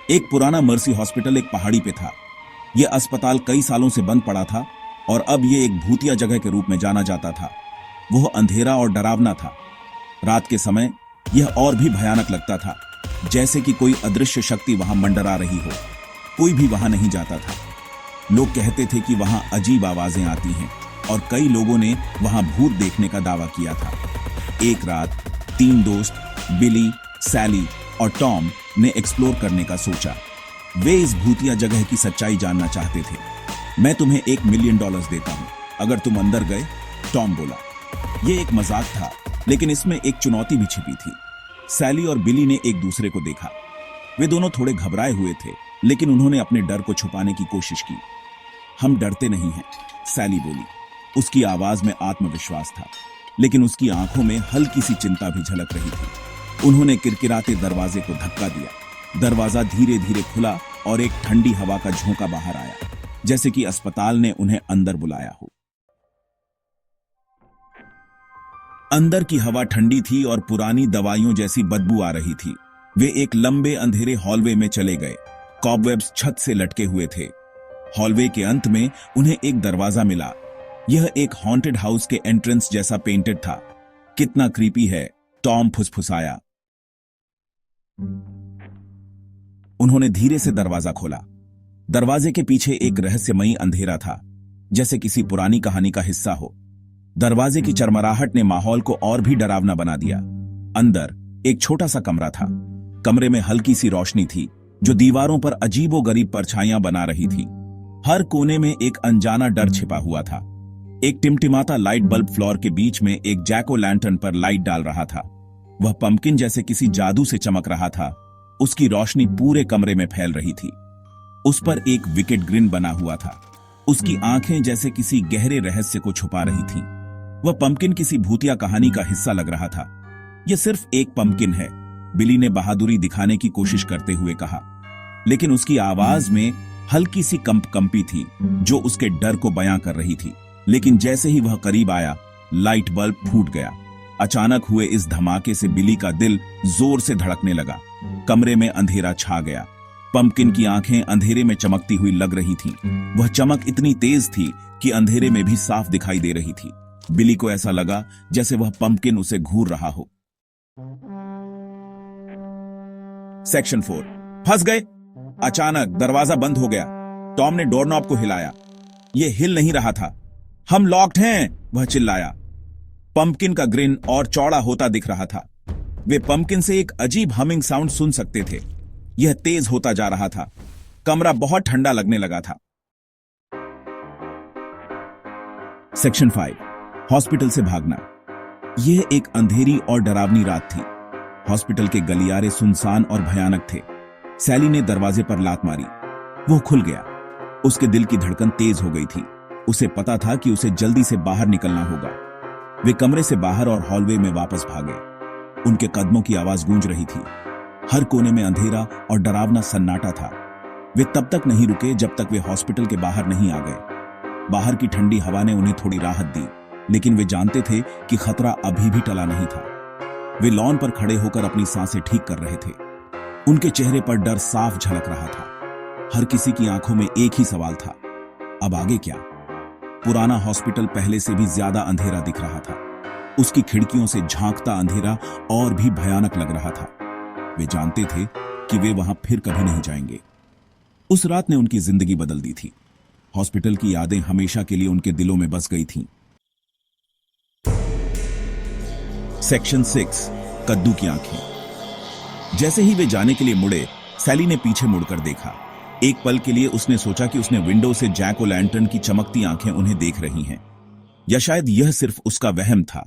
एक पुराना mercy hospital एक पहाड़ी पे था। यह अस्पताल कई सालों से बंद पड़ा था और अब यह एक भूतिया जगह के रूप में जाना जाता था। वह अंधेरा और डरावना था। रात के समय यह और भी भयानक लगता था, जैसे कि कोई अदृश्य शक्ति वहां मंडरा रही हो। कोई भी वहां नहीं जाता था। लोग कहते थे कि वहां अजीब आवाजें आती हैं और कई लोगों ने वहां भूत देखने का दावा किया था। एक रात 3 दोस्त बिली, सैली और टॉम ने एक्सप्लोर करने का सोचा। वे इस भूतिया जगह की सच्चाई जानना चाहते थे। मैं तुम्हें $1 मिलियन देता हूं अगर तुम अंदर गए, टॉम बोला। यह एक मजाक था, लेकिन इसमें एक चुनौती भी छिपी थी। सैली और बिली ने एक दूसरे को देखा। वे दोनों थोड़े घबराए हुए थे, लेकिन उन्होंने अपने डर को छुपाने की कोशिश की। हम डरते नहीं हैं, सैली बोली। उसकी आवाज में आत्मविश्वास था, लेकिन उसकी आंखों में हल्की सी चिंता भी झलक रही थी। उन्होंने किरकिराते दरवाजे को धक्का दिया। दरवाजा धीरे धीरे खुला और एक ठंडी हवा का झोंका बाहर आया, जैसे कि अस्पताल ने उन्हें अंदर बुलाया हो। अंदर की हवा ठंडी थी और पुरानी दवाइयों जैसी बदबू आ रही थी। वे एक लंबे अंधेरे हॉलवे में चले गए। कॉबवेब्स छत से लटके हुए थे। हॉलवे के अंत में उन्हें एक दरवाजा मिला। यह एक हॉन्टेड हाउस के एंट्रेंस जैसा पेंटेड था। कितना क्रीपी है, टॉम फुसफुसाया। उन्होंने धीरे से दरवाजा खोला। दरवाजे के पीछे एक रहस्यमयी अंधेरा था, जैसे किसी पुरानी कहानी का हिस्सा हो। दरवाजे की चरमराहट ने माहौल को और भी डरावना बना दिया। अंदर एक छोटा सा कमरा था। कमरे में हल्की सी रोशनी थी, जो दीवारों पर अजीबोगरीब परछाइयां बना रही थी। हर कोने में एक अनजाना डर छिपा हुआ था। एक टिमटिमाता लाइट बल्ब फ्लोर के बीच में एक जैक ओ लैंटर्न पर लाइट डाल रहा था। वह पंपकिन जैसे किसी जादू से चमक रहा था। उसकी रोशनी पूरे कमरे में फैल रही थी। उस पर एक विकेट ग्रिन बना हुआ था। उसकी आंखें जैसे किसी गहरे रहस्य को छुपा रही थीं। वह पंपकिन किसी भूतिया कहानी का हिस्सा लग रहा था। यह सिर्फ एक पंपकिन है, बिली ने बहादुरी दिखाने की कोशिश करते हुए कहा, लेकिन उसकी आवाज में हल्की सी कंपी थी, जो उसके डर को बयां कर रही थी। लेकिन जैसे ही वह करीब आया, लाइट बल्ब फूट गया। अचानक हुए इस धमाके से बिली का दिल जोर से धड़कने लगा। कमरे में अंधेरा छा गया। पंपकिन की आंखें अंधेरे में चमकती हुई लग रही थीं। वह चमक इतनी तेज थी कि अंधेरे में भी साफ दिखाई दे रही थी। बिली को ऐसा लगा जैसे वह पंपकिन उसे घूर रहा हो। सेक्शन 4। फंस गए। अचानक दरवाजा बंद हो गया। टॉम ने डोरनॉब को हिलाया। यह हिल नहीं रहा था। हम लॉक्ड हैं, वह चिल्लाया। पंपकिन का ग्रिन और चौड़ा होता दिख रहा था। वे पंपकिन से एक अजीब हमिंग साउंड सुन सकते थे। यह तेज होता जा रहा था। कमरा बहुत ठंडा लगने लगा था। सेक्शन 5। हॉस्पिटल से भागना। यह एक अंधेरी और डरावनी रात थी। हॉस्पिटल के गलियारे सुनसान और भयानक थे। सैली ने दरवाजे पर लात मारी। वो खुल गया। उसके दिल की धड़कन तेज हो गई थी। उसे पता था कि उसे जल्दी से बाहर निकलना होगा। वे कमरे से बाहर और हॉलवे में वापस भागे। उनके कदमों की आवाज गूंज रही थी। हर कोने में अंधेरा और डरावना सन्नाटा था। वे तब तक नहीं रुके जब तक वे हॉस्पिटल के बाहर नहीं आ गए। बाहर की ठंडी हवा ने उन्हें थोड़ी राहत दी, लेकिन वे जानते थे कि खतरा अभी भी टला नहीं था। वे लॉन पर खड़े होकर अपनी सांसें ठीक कर रहे थे। उनके चेहरे पर डर साफ झलक रहा था। हर किसी की आंखों में एक ही सवाल था, अब आगे क्या? पुराना हॉस्पिटल पहले से भी ज्यादा अंधेरा दिख रहा था। उसकी खिड़कियों से झांकता अंधेरा और भी भयानक लग रहा था। वे जानते थे कि वे वहां फिर कभी नहीं जाएंगे। उस रात ने उनकी जिंदगी बदल दी थी। हॉस्पिटल की यादें हमेशा के लिए उनके दिलों में बस गई थीं। सेक्शन 6। कद्दू की आंखें। जैसे ही वे जाने के लिए मुड़े, सैली ने पीछे मुड़कर देखा। एक पल के लिए उसने सोचा कि उसने विंडो से जैक ओ लैंटर्न की चमकती आंखें उन्हें देख रही हैं, या शायद यह सिर्फ उसका वहम था।